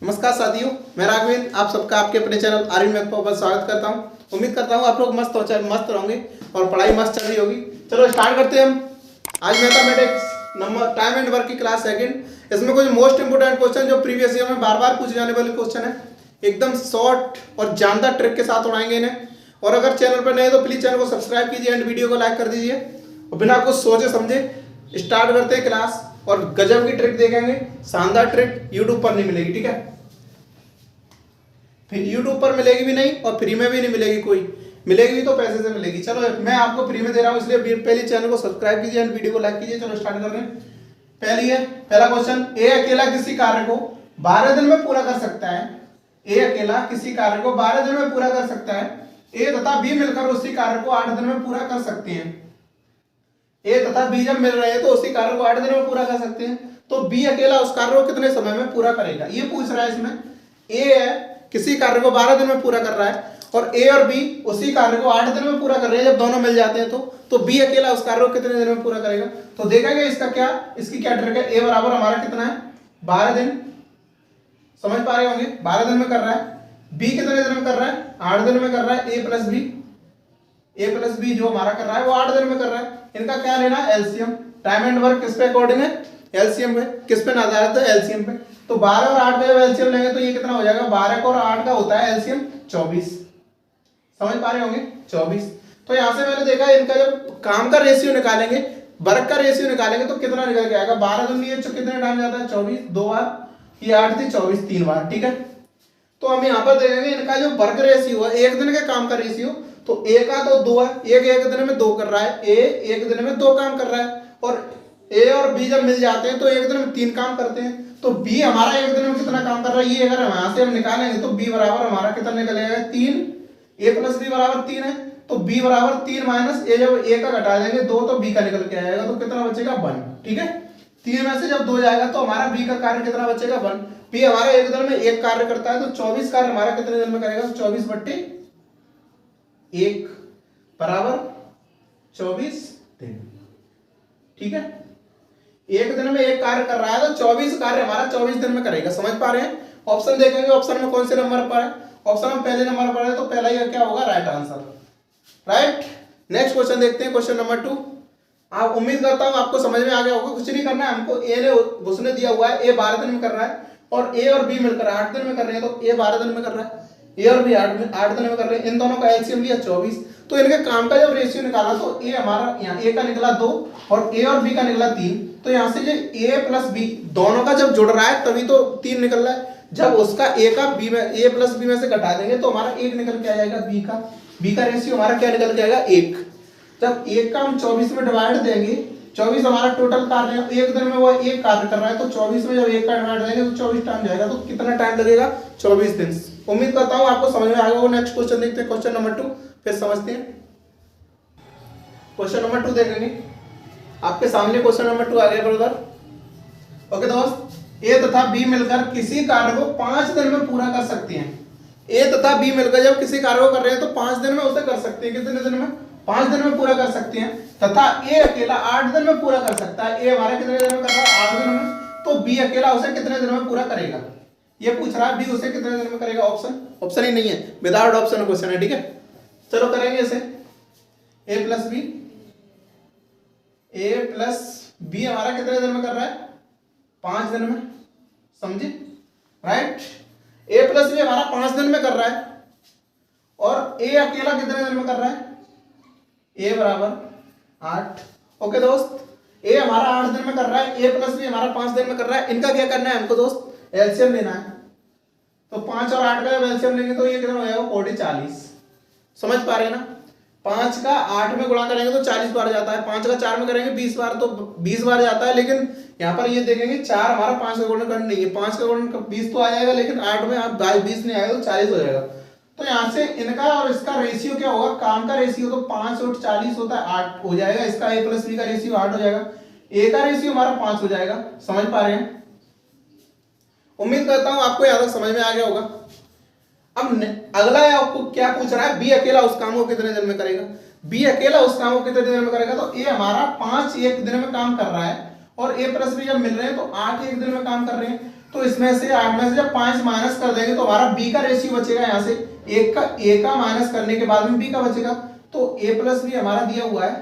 नमस्कार साथियों, मैं राघवेंद्र आप सबका आपके अपने चैनल आर्यन मैथ पर स्वागत करता हूं। उम्मीद करता हूं आप लोग मस्त रहोगे और पढ़ाई मस्त चल रही होगी। चलो स्टार्ट करते हैं हम आज mathematics number time and work की क्लास सेकंड। इसमें कुछ मोस्ट इंपोर्टेंट क्वेश्चन जो प्रीवियस ईयर में बार बार पूछे जाने वाले क्वेश्चन है, एकदम शॉर्ट और जानदार ट्रिक के साथ उड़ाएंगे इन्हें। और अगर चैनल पर नए तो प्लीज चैनल को सब्सक्राइब कीजिए एंड वीडियो को लाइक कर दीजिए। और बिना कुछ सोचे समझे स्टार्ट करते हैं क्लास। और गजब की ट्रिक देखेंगे, शानदार ट्रिक, यूट्यूब पर नहीं मिलेगी, ठीक है। फिर यूट्यूब पर मिलेगी भी नहीं और फ्री में भी नहीं मिलेगी, कोई मिलेगी भी तो पैसे से मिलेगी। चलो मैं आपको फ्री में दे रहा हूं, इसलिए पहले चैनल को सब्सक्राइब कीजिए एंड वीडियो को लाइक कीजिए। चलो स्टार्ट कर रहे हैं। पहला क्वेश्चन, ए अकेला किसी कार्य को 12 दिन में पूरा कर सकता है। ए अकेला किसी कार्य को 12 दिन में पूरा कर सकता है। ए तथा बी मिलकर उसी कार्य को 8 दिन में पूरा कर सकते हैं। ए तथा बी जब मिल रहे हैं तो उसी कार्य को 8 दिन में पूरा कर सकते हैं। तो बी अकेला उस कार्य को कितने समय में पूरा करेगा, ये पूछ रहा है इसमें। ए है किसी कार्य को 12 दिन में पूरा कर रहा है और ए और बी उसी कार्य को 8 दिन में पूरा कर रहे हैं। जब दोनों मिल जाते हैं तो बी अकेला उस कार्य को कितने दिन में पूरा करेगा। तो देखेंगे इसकी क्या ट्रिक है। ए बराबर हमारा कितना है, 12 दिन, समझ पा रहे होंगे, 12 दिन में कर रहा है। बी कितने दिन में कर रहा है, 8 दिन में कर रहा है। ए प्लस बी जो हमारा कर रहा है वो 8 दिन में कर रहा है। इनका क्या लेना है, एलसीएम। टाइम एंड वर्क किस पे अकॉर्डिंग है, एलसीएम पे। किस पे आधारित है, एलसीएम पे। तो 12 और 8 पे जब एलसीएम लेंगे तो ये कितना हो जाएगा, 12 और 8 का होता है एलसीएम 24। समझ पा रहे होंगे, 24। तो यहां से मैंने देखा इनका जब काम का रेशियो निकालेंगे, वर्क का रेशियो निकालेंगे तो कितना निकल के आएगा, 12 दूनी ये कितने टाइम जाता है, 24 2 बार, ये 8 थी 24 3 बार, ठीक है। तो हम यहाँ पर देखेंगे इनका जो वर्क रेशियो है, एक दिन के काम का रेशियो, तो ए का तो 2 है, एक दिन में 2 कर रहा है। ए एक दिन में 2 काम कर रहा है और ए और बी जब मिल जाते हैं तो एक दिन में 3 काम करते हैं। तो बी हमारा एक दिन में कितना काम कर रहा है, ये अगर यहां से हम निकालेंगे तो बी बराबर हमारा कितना निकलेगा, 3। ए प्लस बी बराबर 3 है, तो बी बराबर 3 माइनस ए, जब ए का घटा देंगे 2 तो बी का निकल के आएगा, तो कितना बचेगा, 1, ठीक है। 3 में से जब 2 जाएगा तो हमारा बी का कार्य कितना बचेगा, 1। बी हमारा एक दिन में 1 कार्य करता है, तो 24 कार्य हमारा कितने दिन में करेगा, 24/1 बराबर 24 दिन, ठीक है। एक दिन में 1 कार्य कर रहा है तो 24 कार्य हमारा 24 दिन में करेगा। समझ पा रहे हैं। ऑप्शन देखेंगे, ऑप्शन में कौन से नंबर पर है, ऑप्शन में पहले नंबर पर है, तो पहला ही क्या होगा, right answer, right. Next question देखते हैं, क्वेश्चन नंबर 2। आप उम्मीद करता हूं आपको समझ में आ गया होगा। कुछ नहीं करना है हमको, ए ने उसने दिया हुआ है, ए 12 दिन में कर रहा है और ए और बी मिलकर 8 दिन में कर रहे हैं। तो ए 12 दिन में कर रहा है, ए और बी 8 दिन में कर रहे हैं। इन दोनों का एलसीएम लिया 24। तो इनके काम का जब रेशियो निकाला तो ए हमारा यहाँ ए का निकला 2 और ए और बी का निकला 3। तो यहाँ से जो ए प्लस बी दोनों का जब जुड़ रहा है तभी तो 3 निकल रहा है। जब उसका ए का बी में, ए प्लस बी में से घटा देंगे तो हमारा 1 निकल के आ जाएगा। बी का रेशियो हमारा क्या निकल के आएगा, 1। जब 1 का हम 24 में डिवाइड देंगे, 24 हमारा टोटल कार्य है, एक दिन में वो 1 कार्य कर रहा है, तो 24 में जब 1 का डिवाइड देंगे तो 24 टाइम जाएगा। तो कितना टाइम लगेगा, 24 दिन। उम्मीद करता हूँ आपको समझ में आ गया। नेक्स्ट क्वेश्चन देखते हैं, क्वेश्चन नंबर 2, फिर समझते हैं। क्वेश्चन नंबर 2 देखेंगे, आपके सामने क्वेश्चन नंबर 2 आ गया ब्रदर। ओके दोस्त, ए तथा बी मिलकर किसी कार्य को 5 दिन में पूरा कर सकते हैं। ए तथा बी मिलकर जब किसी कार्य को कर रहे हैं तो 5 दिन में उसे कर सकते हैं। कितने दिन में, 5 दिन में पूरा कर सकते हैं। तथा ए अकेला 8 दिन में पूरा कर सकता है। ए हमारे कितने दिन में कर रहा है, 8 दिन में। तो बी अकेला उसे कितने दिन में पूरा करेगा, ये पूछ रहा है। बी उसे कितने दिन में करेगा, ऑप्शन ही नहीं है, विदाउट ऑप्शन क्वेश्चन है, ठीक है। चलो करेंगे इसे। ए प्लस बी हमारा कितने दिन में कर रहा है, 5 दिन में, समझे, राइट। ए प्लस बी हमारा 5 दिन में कर रहा है और ए अकेला कितने दिन में कर रहा है, ए बराबर 8। ओके दोस्त, ए हमारा 8 दिन में कर रहा है, ए प्लस बी हमारा 5 दिन में कर रहा है। इनका क्या करना है हमको दोस्त, एलसीएम लेना है। तो 5 और 8 का जब एलसीएम लेंगे तो ये कितना हो जाएगा, 40। समझ पा रहे हैं ना। 5 का 8 में गुणा करेंगे तो 40 बार जाता है, 5 का 4 में करेंगे 20 बार, तो 20 बार जाता है। लेकिन यहाँ पर ये देखेंगे 4 हमारा 5 का गुणन करना नहीं है, 5 का गुणन 20 तो आ जाएगा, लेकिन 8 में आप 20 नहीं आएगा तो 40 हो जाएगा। तो यहाँ से इनका और इसका रेशियो क्या होगा, काम का रेशियो तो 5 और 40 होता है, 8 हो जाएगा। इसका ए प्लस बी का रेशियो 8 हो जाएगा, ए का रेशियो हमारा 5 हो जाएगा। समझ पा रहे हैं। उम्मीद करता हूं आपको यहाँ तक समझ में आ गया होगा। अब अगला आपको क्या पूछ रहा है, बी अकेला उस काम को कितने दिन में करेगा। बी अकेला उस काम को कितने दिन में करेगा, तो ए हमारा 5 एक दिन में काम कर रहा है और ए प्लस बी जब मिल रहे हैं तो 8 एक दिन में काम कर रहे हैं। तो इसमें से 8 में से जब 5 माइनस कर देंगे तो हमारा बी का रेशियो बचेगा, यहाँ से ए का माइनस करने के बाद में बी का बचेगा। तो ए प्लस बी हमारा दिया हुआ है,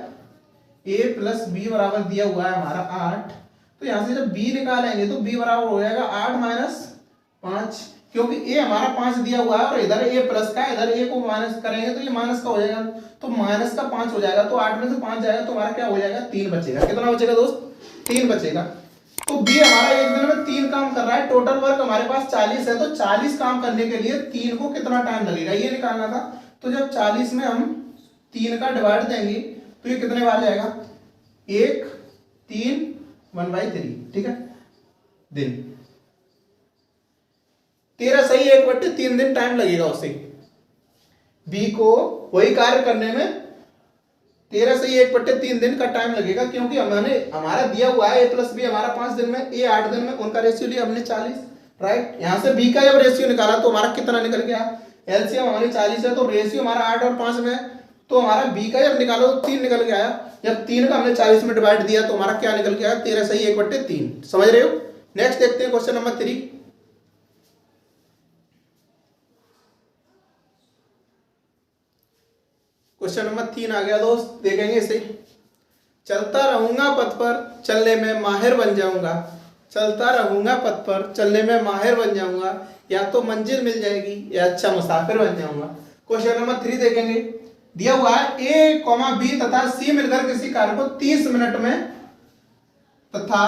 ए प्लस बी बराबर दिया हुआ है हमारा 8। तो यहाँ से जब बी निकालेंगे तो बी बराबर हो जाएगा 8 माइनस 5, क्योंकि ए हमारा 5 दिया हुआ है और इधर ए प्लस का, इधर ए को माइनस करेंगे तो ये माइनस का हो जाएगा, तो माइनस का 5 हो जाएगा। तो 8 में से 5 जाएगा तो हमारा क्या हो जाएगा, 3 बचेगा। कितना बचेगा दोस्त, 3 बचेगा। तो बी हमारा एक दिन में 3 काम कर रहा है, टोटल वर्क हमारे पास 40 है, तो 40 काम करने के लिए 3 को कितना टाइम लगेगा ये निकालना था। तो जब 40 में हम 3 का डिवाइड देंगे तो ये कितने बार जाएगा, 1 3 1/3, ठीक है, दिन। 13 सही 1/3 दिन टाइम लगेगा उसे, बी को वही कार्य करने में 13 सही 1/3 दिन का टाइम लगेगा, क्योंकि हमने हमारा दिया हुआ है ए प्लस बी हमारा 5 दिन में, ए 8 दिन में, उनका रेशियो लिया हमने 40, राइट। यहाँ से बी का जब रेशियो निकाला तो हमारा कितना निकल गया, एलसीएम हमारी 40 है, तो रेशियो हमारा 8 और 5 में, तो हमारा बी का जब निकालो तो 3 निकल के आया। जब 3 का हमने 40 में डिवाइड दिया तो हमारा क्या निकल के आया, 13 सही 1/3। समझ रहे हो। नेक्स्ट देखते हैं क्वेश्चन नंबर 3। क्वेश्चन नंबर 3 आ गया दोस्त, देखेंगे इसे। चलता रहूंगा पथ पर चलने में माहिर बन जाऊंगा, चलता रहूंगा पथ पर चलने में माहिर बन जाऊंगा, या तो मंजिल मिल जाएगी या अच्छा मुसाफिर बन जाऊंगा। क्वेश्चन नंबर 3 देखेंगे, दिया हुआ है ए कॉमा बी तथा सी मिलकर किसी कार्य को 30 मिनट में तथा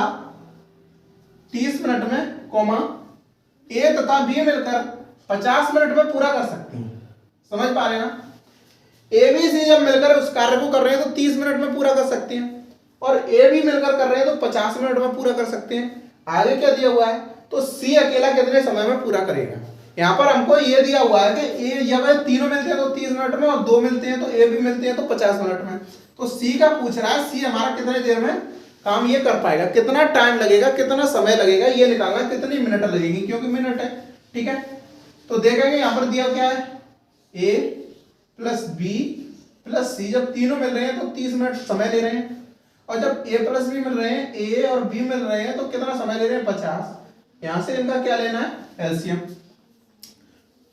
30 मिनट में कॉमा ए तथा बी मिलकर 50 मिनट में पूरा कर सकते हैं। समझ पा रहे हैं ना, ए बी सी जब मिलकर उस कार्य को कर रहे हैं तो 30 मिनट में पूरा कर सकते हैं, और ए बी मिलकर कर रहे हैं तो 50 मिनट में पूरा कर सकते हैं। आगे क्या दिया हुआ है, तो सी अकेला कितने समय में पूरा करेगा। यहाँ पर हमको ये दिया हुआ है कि ए जब तीनों मिलते हैं तो 30 मिनट में, और 2 मिलते हैं तो ए बी मिलते हैं तो 50 मिनट में। तो सी का पूछ रहा है, सी हमारा कितने देर में काम ये कर पाएगा, कितना टाइम लगेगा, कितना समय लगेगा ये निकालना, कितनी मिनट लगेगी, क्योंकि मिनट है, ठीक है। तो देखेंगे यहाँ पर दिया क्या है, ए प्लस बी प्लस सी, जब तीनों मिल रहे हैं तो 30 मिनट समय ले रहे हैं, और जब ए प्लस बी मिल रहे हैं, ए और बी मिल रहे हैं तो कितना समय ले रहे हैं, 50। यहां से इनका क्या लेना है, एलसीएम,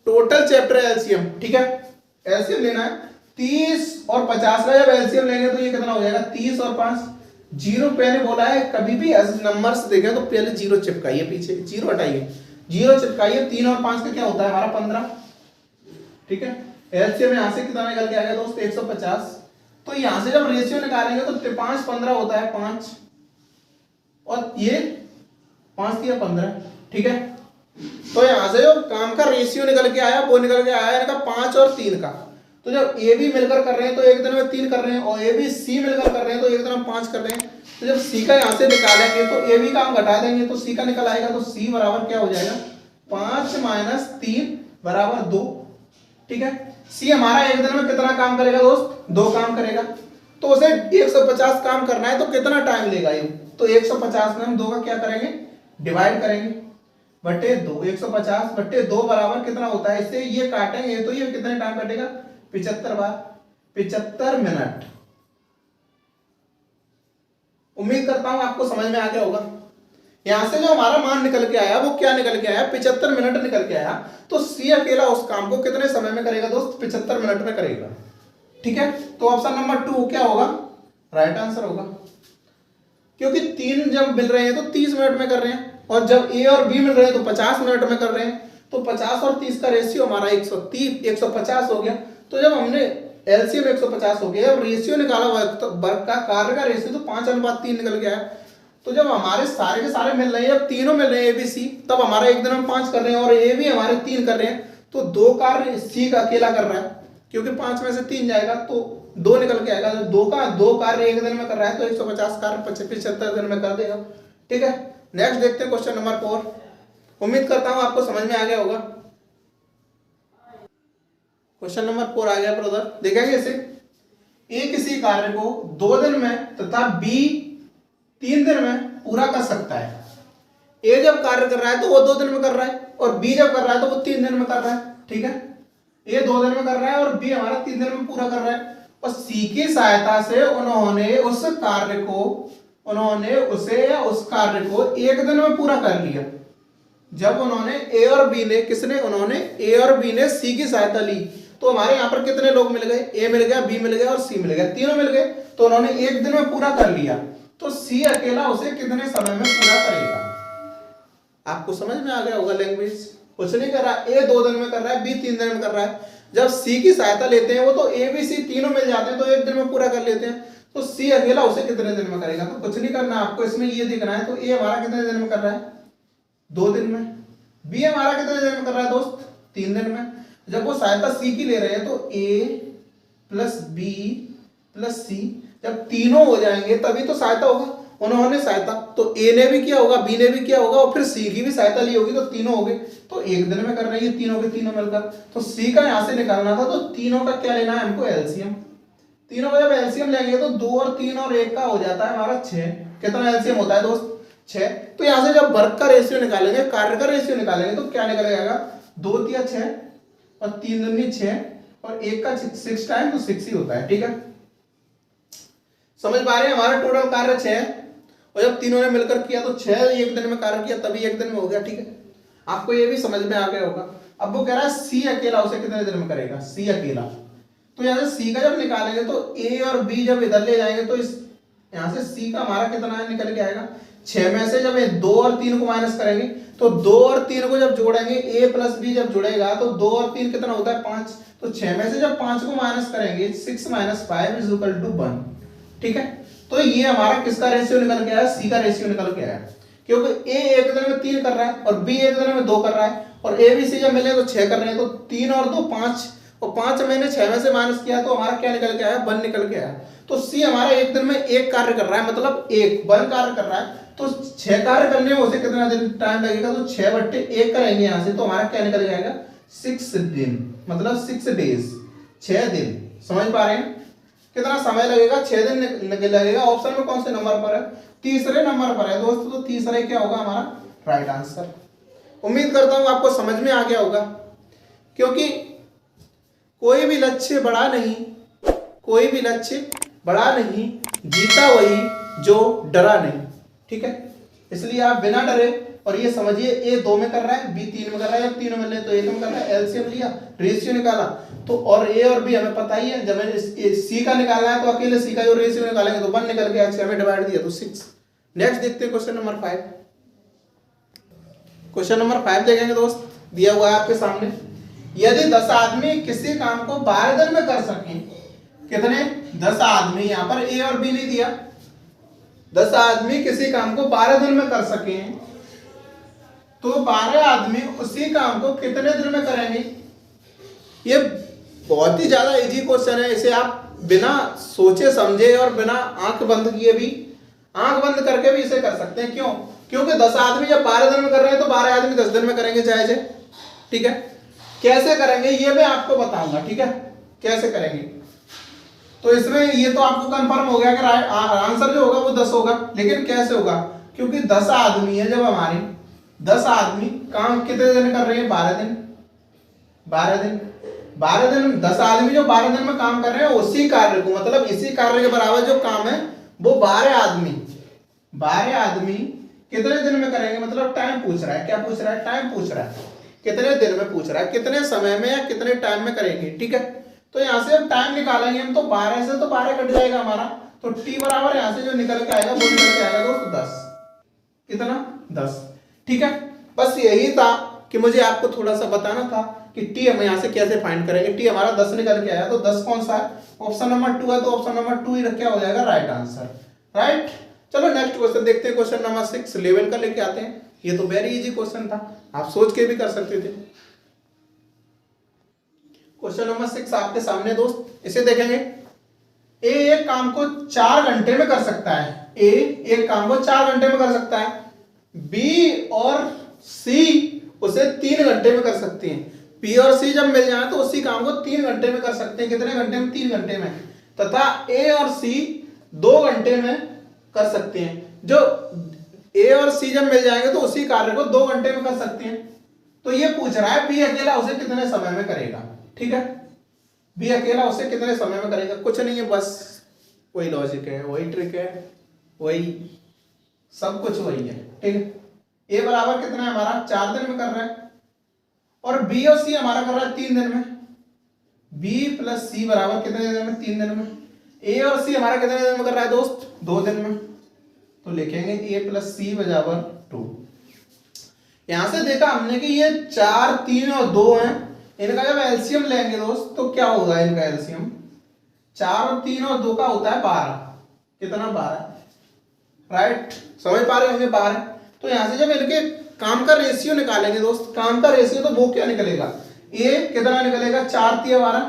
टोटल चैप्टर एलसीएम, ठीक है, एलसीएम लेना है। 30 और 50 का जब एलसीएम लेंगे तो ये कितना हो जाएगा, 30 और 5, जीरो पहले बोला है, कभी भी ऐसे नंबर से देखें तो पहले जीरो चिपकाइए, पीछे जीरो हटाइए, जीरो चिपकाइए। 3 और 5 का क्या होता है हमारा 15, ठीक है। एलसीएम यहां से कितना निकल के आ गया दोस्त, 150। तो यहां से जब रेशियो निकालेंगे तो 5 15 होता है 5, और ये 5 दिया 15, ठीक है। तो यहां से जो काम का रेशियो निकल के आया वो निकल के आया इनका 5 और 3 का। तो जब ए बी मिलकर कर रहे हैं तो एक दिन में 3 कर रहे हैं, और ए बी सी मिलकर कर रहे हैं तो एक दिन में 5 कर रहे हैं। तो जब सी का यहां से निकालेंगे तो ए बी का हम घटा देंगे तो सी का निकल आएगा, तो सी बराबर क्या हो जाएगा, 5 माइनस 3 बराबर 2, ठीक है। सी हमारा एक दिन में कितना काम करेगा दोस्त, 2 काम करेगा। तो उसे 150 काम करना है तो कितना टाइम लेगा ये, तो 150 में हम 2 का क्या करेंगे, डिवाइड करेंगे बटे 2, 150 बटे 2 बराबर कितना होता है, इससे ये काटेंगे तो ये कितने टाइम कटेगा, 75 बार, 75 मिनट। उम्मीद करता हूं आपको समझ में आ गया होगा। यहां से जो हमारा मान निकल के आया वो क्या निकल के आया, 75 मिनट निकल के आया। तो सी अकेला उस काम को कितने समय में करेगा दोस्त, 75 मिनट में करेगा, ठीक है। तो ऑप्शन नंबर 2 क्या होगा, राइट आंसर होगा, क्योंकि 3 जब मिल रहे हैं तो 30 मिनट में कर रहे हैं, और जब ए और बी मिल रहे हैं तो 50 मिनट में कर रहे हैं। तो 50 और 30 का रेशियो हमारा 150 हो गया। तो जब हमने एलसीएम 150 हो गया, जब रेशियो निकाला वर्क का, कार्य का रेशियो, तो 5:3 निकल गया है। तो जब हमारे सारे के सारे मिल रहे हैं, जब तीनों मिल रहे हैं ए बी सी, तब हमारा एक दिन हम 5 कर रहे हैं, और ए बी हमारे 3 कर रहे हैं, तो 2 कार्य सी का अकेला कर रहा है, क्योंकि 5 में से 3 जाएगा तो 2 निकल के आएगा। 2 कार्य एक दिन में कर रहा है तो 150 कार्य 75 दिन में कर देगा, ठीक है। नेक्स्ट देखते हैं क्वेश्चन नंबर 4। उम्मीद करता हूं आपको समझ में आ गया होगा। क्वेश्चन नंबर 4 आ गया ब्रदर, देखेंगे इसे। ए किसी कार्य को 2 दिन में तथा बी 3 दिन में पूरा कर सकता है। ए जब कार्य कर रहा है तो वो 2 दिन में कर रहा है, और बी जब कर रहा है तो वो 3 दिन में कर रहा है, ठीक है। ए 2 दिन में कर रहा है और बी हमारा 3 दिन में पूरा कर रहा है, और सी की सहायता से उन्होंने उस कार्य को एक दिन में पूरा कर लिया। जब उन्होंने ए और बी ने किसने उन्होंने ए और बी ने सी की सहायता ली, तो हमारे यहाँ पर कितने लोग मिल गए, ए मिल गया, बी मिल गया और सी मिल गया, तीनों मिल गए, तो उन्होंने एक दिन में पूरा कर लिया, तो सी अकेला उसे कितने समय में पूरा करेगा। आपको समझ में आ गया होगा लैंग्वेज। कुछ नहीं कर रहा, ए 2 दिन में कर रहा है, बी 3 दिन में कर रहा है। जब सी की सहायता लेते हैं वो तो ए बी सी तीनों मिल जाते हैं, तो एक दिन में पूरा कर लेते हैं, तो सी अकेला उसे कितने दिन में करेगा। तो कुछ नहीं करना आपको, इसमें ये दिखना है, तो ए हमारा कितने दिन में कर रहा है, 2 दिन में। बी हमारा कितने दिन में कर रहा है दोस्त, 3 दिन में। जब वो सहायता सी की ले रहे हैं तो ए प्लस बी प्लस सी, जब तीनों हो जाएंगे तभी तो सहायता होगा। उन्होंने सहायता तो ए ने भी किया होगा, बी ने भी किया होगा और फिर सी की भी सहायता ली होगी, तो तीनों हो गए, तो एक दिन में कर रही है तीनों के तीनों मिलकर। तो सी का यहां से निकालना था, तो तीनों का क्या लेना है हमको, एलसीएम। तीनों का जब एलसीएम लेंगे तो 2 और 3 और 1 का हो जाता है हमारा 6। कितना एलसीएम होता है दोस्त, 6। तो यहां से जब वर्क का रेशियो निकालेंगे, कार्य का रेशियो निकालेंगे, तो क्या निकल जाएगा, 2 तिया 6 और 3 दूनी 6 और 1 का 6 टाइम, तो 6 ही होता है। ठीक है, समझ पा रहे हैं। हमारा टोटल कार्य 6 है, और जब तीनों ने मिलकर किया तो 6 एक दिन में कार्य किया, तभी एक दिन में हो गया। ठीक है, आपको ये भी समझ में आ गया होगा। अब वो कह रहा है सी अकेला उसे कितने दिन में करेगा, सी अकेला। तो यहां से सी का जब निकालेंगे तो ए और बी जब इधर ले जाएंगे तो इस यहां से सी का हमारा कितना है, निकल के आएगा 6 में से जब 2 और 3 को माइनस करेंगे, तो 2 और 3 को जब जोड़ेंगे, ए प्लस बी जब जुड़ेगा तो 2 और 3 कितना होता है, 5। तो 6 में से जब 5 को माइनस करेंगे, 6 - 5 = 1। ठीक है, तो ये हमारा किसका रेशियो निकल के आया, सी का रेशियो निकल के आया। क्योंकि ए एक दिन में 3 कर रहा है और बी एक दिन में 2 कर रहा है, और ए बी सी जब मिले तो 6 कर रहे हैं, तो 3 और 2 5, और 5 मैंने 6 में से माइनस किया तो हमारा क्या निकल के आया, 1 निकल के आया। तो सी हमारा एक दिन में 1 कार्य कर रहा है, मतलब 1 कार्य कर रहा है, तो 6 कार्य करने में उसे कितना दिन टाइम लगेगा, तो 6/1 करेंगे यहां से, तो हमारा क्या निकल जाएगा, 6 दिन, मतलब 6 डेज, 6 दिन। समझ पा रहे हैं कितना समय लगेगा, 6 दिन लगेगा। ऑप्शन में कौन से नंबर पर है, तीसरे नंबर पर है दोस्तों, तो तीसरा क्या होगा हमारा राइट आंसर। उम्मीद करता हूं आपको समझ में आ गया होगा, क्योंकि कोई भी लक्ष्य बड़ा नहीं, कोई भी लक्ष्य बड़ा नहीं, जीता वही जो डरा नहीं। ठीक है, इसलिए आप बिना डरे, और ये समझिए ए 2 में कर रहा है, बी 3 में कर रहा है, जब तीनों में ले तो 1 में कर रहा है, एलसीएम लिया, रेशियो निकाला, तो और ए और बी हमें पता ही है, जब सी का निकालना है तो अकेले सी का जो रेशियो निकालेंगे तो 1 निकल गया, 6 में डिवाइड दिया तो 6। नेक्स्ट देखते हैं क्वेश्चन नंबर 5। क्वेश्चन नंबर 5 देखेंगे दोस्त, दिया हुआ है आपके सामने। यदि 10 आदमी किसी काम को 12 दिन में कर सकें, कितने, 10 आदमी, यहां पर ए और बी नहीं दिया, 10 आदमी किसी काम को 12 दिन में कर सकें, तो 12 आदमी उसी काम को कितने दिन में करेंगे। ये बहुत ही ज्यादा इजी क्वेश्चन है, इसे आप बिना सोचे समझे और बिना आंख बंद किए भी, आंख बंद करके भी इसे कर सकते हैं। क्यों, क्योंकि 10 आदमी जब 12 दिन में कर रहे हैं तो 12 आदमी 10 दिन में करेंगे जायज है। ठीक है, कैसे करेंगे ये मैं आपको बताऊंगा। ठीक है, कैसे करेंगे, तो इसमें ये तो आपको कंफर्म हो गया कि आंसर जो होगा वो 10 होगा, लेकिन कैसे होगा, क्योंकि 10 आदमी है, जब हमारे 10 आदमी काम कितने दिन कर रहे हैं, 12 दिन, 12 दिन, 12 दिन, 10 आदमी जो 12 दिन में काम कर रहे हैं उसी कार्य को, मतलब इसी कार्य के बराबर जो काम है वो 12 आदमी, 12 आदमी कितने दिन में करेंगे, मतलब टाइम पूछ रहा है, क्या पूछ रहा है, टाइम पूछ रहा है, कितने दिन में पूछ रहा है, कितने समय में या कितने टाइम में करेंगे। ठीक है, तो यहां से हम टाइम निकालेंगे हम, तो 12 से तो 12 कट जाएगा हमारा, तो टी बराबर यहां से जो निकल के आएगा वो निकल के आएगा दोस्तों 10। कितना, 10। ठीक है, बस यही था कि मुझे आपको थोड़ा सा बताना था कि टी हम यहां से कैसे फाइंड करेंगे। टी हमारा 10 निकल के आया, तो 10 कौन सा है, ऑप्शन नंबर 2 है, तो ऑप्शन नंबर 2 ही क्या हो जाएगा, राइट आंसर। राइट, चलो नेक्स्ट क्वेश्चन देखते हैं। क्वेश्चन नंबर 6 लेवल का लेके आते हैं। ये तो वेरी इजी क्वेश्चन था, आप सोच के भी कर सकते थे। क्वेश्चन नंबर 6 आपके सामने दोस्त, इसे देखेंगे। ए एक काम को 4 घंटे में कर सकता है, ए एक काम को 4 घंटे में कर सकता है, बी और सी उसे 3 घंटे में कर सकते हैं। पी और सी जब मिल जाए तो उसी काम को 3 घंटे में कर सकते हैं, कितने घंटे में, 3 घंटे में, तथा ए और सी 2 घंटे में कर सकते हैं। जो ए और सी जब मिल जाएंगे तो उसी कार्य को 2 घंटे में कर सकते हैं। तो ये पूछ रहा है बी अकेला उसे कितने समय में करेगा। ठीक है, बी अकेला उसे कितने समय में करेगा, कुछ नहीं है, बस वही लॉजिक है, वही ट्रिक है, वही सब कुछ वही है। ठीक है, ए बराबर कितना है हमारा 4 दिन में कर रहा है, और बी और सी हमारा कर रहा है 3 दिन में। बी प्लस सी बराबर कितने दिन में? 3 दिन में। ए और सी हमारा कितने दिन में कर रहा है दोस्त? 2 दिन में। तो लिखेंगे ए प्लस सी बराबर 2। यहां से देखा हमने कि ये 4, 3 और 2 हैं, इनका जब एलसीएम लेंगे दोस्त तो क्या होगा इनका एलसीएम? 4 और 3 और 2 का होता है 12। कितना? 12, राइट? समझ पा रहे होंगे 12। तो यहां से जब इनके काम का रेशियो निकालेंगे दोस्त, काम का रेशियो, तो वो क्या निकलेगा? ए कितना निकलेगा? 4 3 12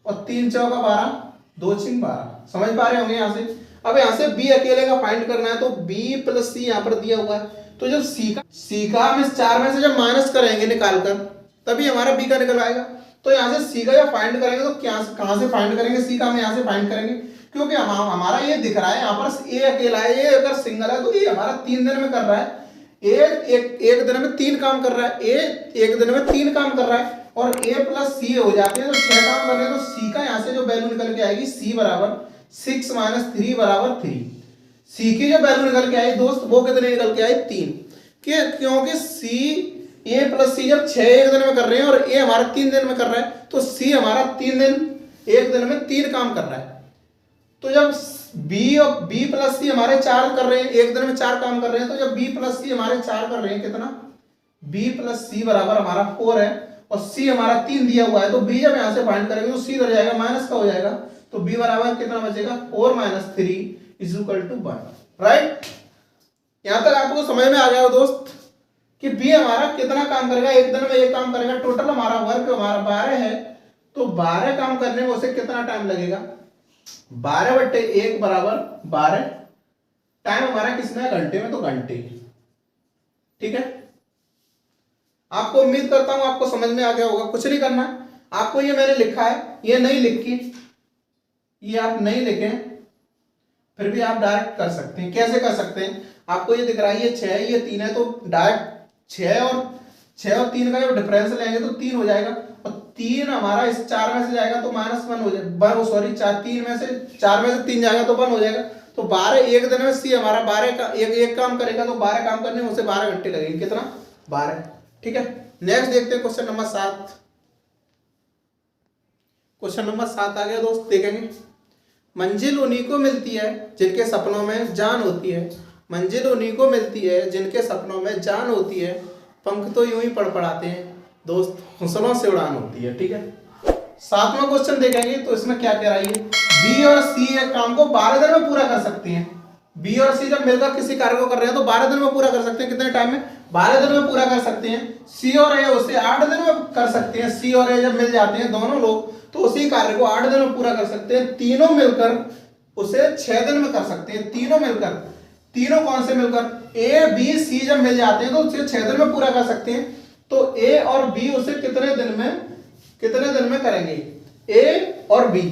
और 3 चौका 12, 2 6 12। समझ पा रहे होंगे यहां से। अब यहां से बी अकेले का फाइंड करना है, तो बी प्लस सी यहां पर दिया हुआ है, तो जब सी का हम इस 4 में से जब माइनस करेंगे निकालकर, तभी हमारा बी का निकल आएगा। तो यहां से सी का जब फाइंड करेंगे तो क्या कहां से फाइंड करेंगे? सी का हम यहां से फाइंड करेंगे, क्योंकि हमारा ये दिख रहा है यहाँ पर ए अकेला है, ये अगर सिंगल है तो ये हमारा 3 दिन में कर रहा है। एक दिन में 3 काम कर रहा है, ए एक दिन में 3 काम कर रहा है, और ए प्लस सी हो जाते हैं तो 6 काम कर रहे हैं। तो सी का यहाँ से जो वैल्यू निकल के आएगी, सी बराबर 6 - 3 बराबर 3। सी की जो वैल्यू निकल के आई दोस्त, वो कितने निकल के आई? 3। क्योंकि सी ए प्लस सी जब 6 एक दिन में कर रहे हैं और ए हमारा 3 दिन में कर रहा है, तो सी हमारा 3 दिन, एक दिन में 3 काम कर रहा है। तो जब बी और बी प्लस सी हमारे 4 कर रहे हैं, एक दिन में 4 काम कर रहे हैं, तो जब बी प्लस सी हमारे 4 कर रहे हैं, कितना? बी प्लस सी बराबर हमारा 4 है, और सी हमारा 3 दिया हुआ है। तो बी जब यहां से फाइंड करेंगे तो सी इधर जाएगा, माइनस का हो जाएगा, तो बी बराबर कितना बचेगा? 4 - 3 = 1, राइट? यहां तक आपको समझ में आ गया हो दोस्त कि बी हमारा कितना काम करेगा? एक दिन में 1 काम करेगा। टोटल हमारा वर्क हमारा 12 है, तो 12 काम करने में उसे कितना टाइम लगेगा? 12/1 बराबर 12। टाइम हमारा किसमें है? घंटे में, तो घंटे। ठीक है, आपको उम्मीद करता हूं आपको समझ में आ गया होगा। कुछ नहीं करना आपको, ये मैंने लिखा है, ये नहीं लिखी, ये आप नहीं लिखें, फिर भी आप डायरेक्ट कर सकते हैं। कैसे कर सकते हैं? आपको ये दिख रहा है, ये 6 है, ये 3 है, तो डायरेक्ट 6 और 3 का जब डिफरेंस लेंगे तो 3 हो जाएगा, और 3 हमारा इस 4 में से जाएगा तो -1 हो जाएगा, सॉरी 4 में से 3 जाएगा तो 1 हो जाएगा। तो 12 एक दिन में सी हमारा 12 का एक काम करेगा, तो 12 काम करने में उसे 12 घंटे लगेंगे। कितना? 12। ठीक है, नेक्स्ट देखते हैं क्वेश्चन नंबर 7। क्वेश्चन नंबर 7 आ गया दोस्त, देखेंगे। मंजिल उन्हीं को मिलती है जिनके सपनों में जान होती है, मंजिल उन्हीं को मिलती है जिनके सपनों में जान होती है, पंख तो यूं ही पड़पड़ाते हैं दोस्त, हौसलों से उड़ान होती है। ठीक है, 7वां क्वेश्चन देखेंगे तो इसमें क्या कह रहा है? बी और सी एक काम को 12 दिन में पूरा कर सकती हैं। बी और सी जब मिलकर किसी कार्य को कर रहे हैं तो 12 दिन में पूरा कर सकते हैं। कितने टाइम में? 12 दिन में पूरा कर सकते हैं। सी और ए उसे 8 दिन में कर सकते हैं। सी और ए जब मिल जाते हैं दोनों लोग, तो उसी कार्य को 8 दिन में पूरा कर सकते हैं। तीनों मिलकर उसे 6 दिन में कर सकते हैं। तीनों मिलकर, तीनों कौन से मिलकर? ए बी सी जब मिल जाते हैं तो उसे 6 दिन में पूरा कर सकते हैं। तो ए और बी उसे कितने दिन में करेंगे? ए और बी,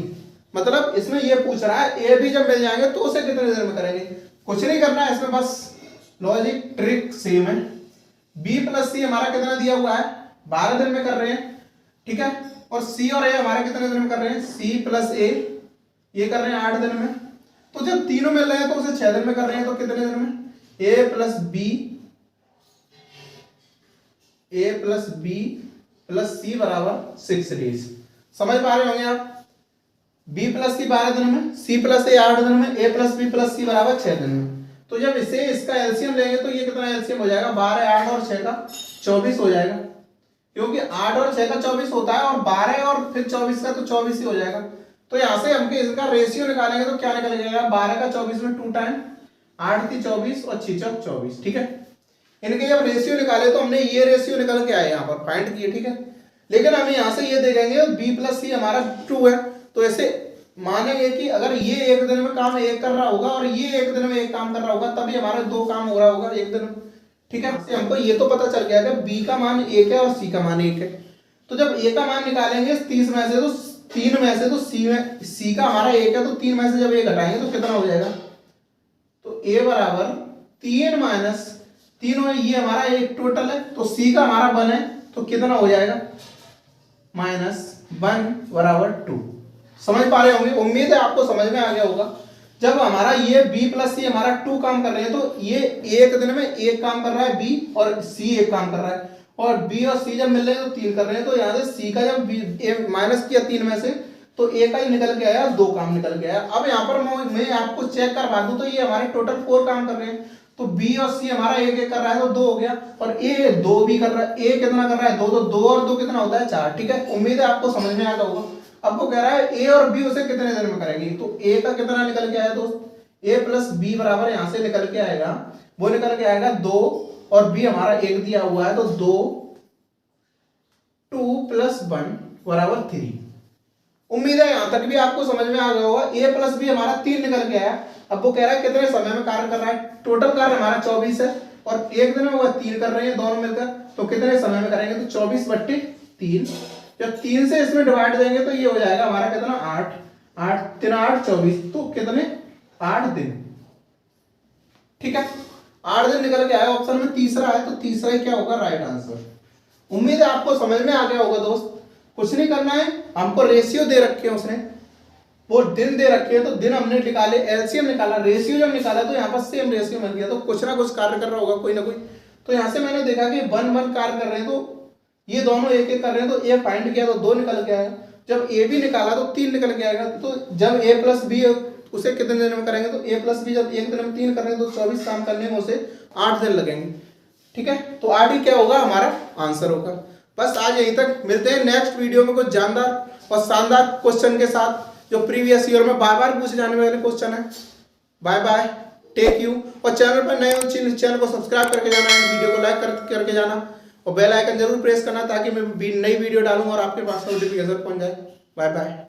मतलब इसमें ये पूछ रहा है ए बी जब मिल जाएंगे तो उसे कितने दिन में करेंगे। कुछ नहीं करना है इसमें, बस लॉजिक ट्रिक सेम है। बी प्लस सी हमारा कितना दिया हुआ है? 12 दिन में कर रहे हैं। ठीक है, और सी और ए हमारे कितने दिन में कर रहे हैं? सी प्लस ए ये कर रहे हैं 8 दिन में। तो जब तीनों मिल रहे हैं तो उसे 6 दिन में कर रहे हैं, तो कितने दिन में? ए प्लस बी प्लस सी बराबर 6 डेज। समझ पा रहे होंगे आप? बी प्लस सी 12 दिन में, सी प्लस ए 8 दिन में, ए प्लस बी प्लस सी बराबर 6 दिन में। तो जब इसे इसका एलसीएम लेंगे तो ये कितना एलसीएम हो जाएगा? 12, 8 और 6 का 24 हो जाएगा, क्योंकि 8 और 6 का 24 होता है, और 12 और फिर 24 का तो 24 ही हो जाएगा। तो यहां से हमको इसका रेशियो निकालेंगे तो क्या निकल जाएगा? 12 का 24 में 2 टाइम, 8 की 24 और 6 चौक 24। ठीक है, इनके जब रेशियो निकाले तो हमने ये रेशियो निकल के आए यहाँ पर फाइंड किए। ठीक है, लेकिन हम यहाँ से ये देखेंगे बी प्लस सी हमारा 2 है, तो ऐसे मानेंगे कि अगर ये एक दिन में काम एक कर रहा होगा और ये एक दिन में एक काम कर रहा होगा, तभी हमारा 2 काम हो रहा होगा एक दिन में। ठीक है, हमको ये तो पता चल गया कि बी का मान 1 है और सी का मान 1 है। तो जब ए का मान निकालेंगे 30 में से, तो 3 में से, तो सी का हमारा 1 है, तो 3 में से जब ए घटाएंगे तो कितना हो जाएगा? तो ए बराबर 3 माइनस 3 है, ये हमारा एक टोटल है, तो सी का हमारा 1 है, तो कितना हो जाएगा? -1 बराबर 2। समझ पा रहे होंगे, उम्मीद है आपको समझ में आ गया होगा। जब हमारा ये बी प्लस सी हमारा 2 काम कर रहे हैं तो ये एक दिन में एक काम कर रहा है बी और सी एक काम कर रहा है, और बी और सी जब मिल रहे हैं तो 3 कर रहे हैं, तो यहाँ से सी का जब ए माइनस किया 3 में से तो ए का ही निकल के आया, 2 काम निकल के आया। अब यहाँ पर मैं आपको चेक करवा दूं तो ये हमारे टोटल 4 काम कर रहे हैं, तो बी और सी हमारा एक एक कर रहा है तो 2 हो गया, और ए 2 भी कर रहा है, ए कितना कर रहा है 2, तो 2 और 2 कितना होता है 4। ठीक है, उम्मीद है आपको समझ में आता होगा। अब वो कह रहा है ए और बी उसे कितने दिन में करेंगे, तो ए का कितना निकल के आया दोस्त, ए प्लस बी बराबर यहां से निकल के आएगा, वो निकल के आएगा 2, और बी हमारा 1 दिया हुआ है तो 2 2 + 1 बराबर 3। उम्मीद है यहां तक भी आपको समझ में आ गया होगा। ए प्लस बी हमारा 3 निकल के आया। अब वो कह रहा है कितने समय में कार्य कर रहा है, टोटल कार्य हमारा 24 है, और एक दिन में वो 3 कर रहे हैं दोनों मिलकर, तो कितने समय में करेंगे, तो 24/3। जब 3 से इसमें डिवाइड देंगे तो ये हो जाएगा हमारा कितना 8, 8 3 8 24, तो कितने 8 दिन। ठीक है, 8 दिन निकल के आया, ऑप्शन में तीसरा है, तो तीसरा ही क्या होगा राइट आंसर। उम्मीद है आपको समझ में आ गया होगा दोस्त। कुछ नहीं करना है, हमको रेशियो दे रखे हैं उसने, वो दिन दे रखे हैं, तो दिन हमने निकाले, एलसीएम निकाला, रेशियो जब निकाला तो यहाँ पर सेम रेशियो मिल गया, तो कुछ ना कुछ कार्य कर रहा होगा कोई ना कोई। तो यहाँ से मैंने देखा कि 1 1 कार्य कर रहे हैं, तो ये दोनों एक एक कर रहे हैं, तो ए फाइंड किया तो 2 निकल के आया, जब ए भी निकाला तो 3 निकल के आएगा, तो जब ए प्लस बी उसे कितने दिन में करेंगे, तो ए प्लस बी जब एक दिन में 3 कर रहे हैं तो 24 काम करने में उसे 8 दिन लगेंगे। ठीक है, तो 8 ही क्या होगा हमारा आंसर होगा। बस आज यहीं तक, मिलते हैं नेक्स्ट वीडियो में कुछ जानदार और शानदार क्वेश्चन के साथ, जो प्रीवियस ईयर में बार बार पूछे जाने वाले क्वेश्चन है। Bye bye, take you. और चैनल पर नए हो चैनल को सब्सक्राइब करके जाना, वीडियो को लाइक करके जाना, और बेल आइकन जरूर प्रेस करना ताकि मैं नई वीडियो डालूं और आपके पास नोटिफिकेशन पहुंच जाए। Bye bye.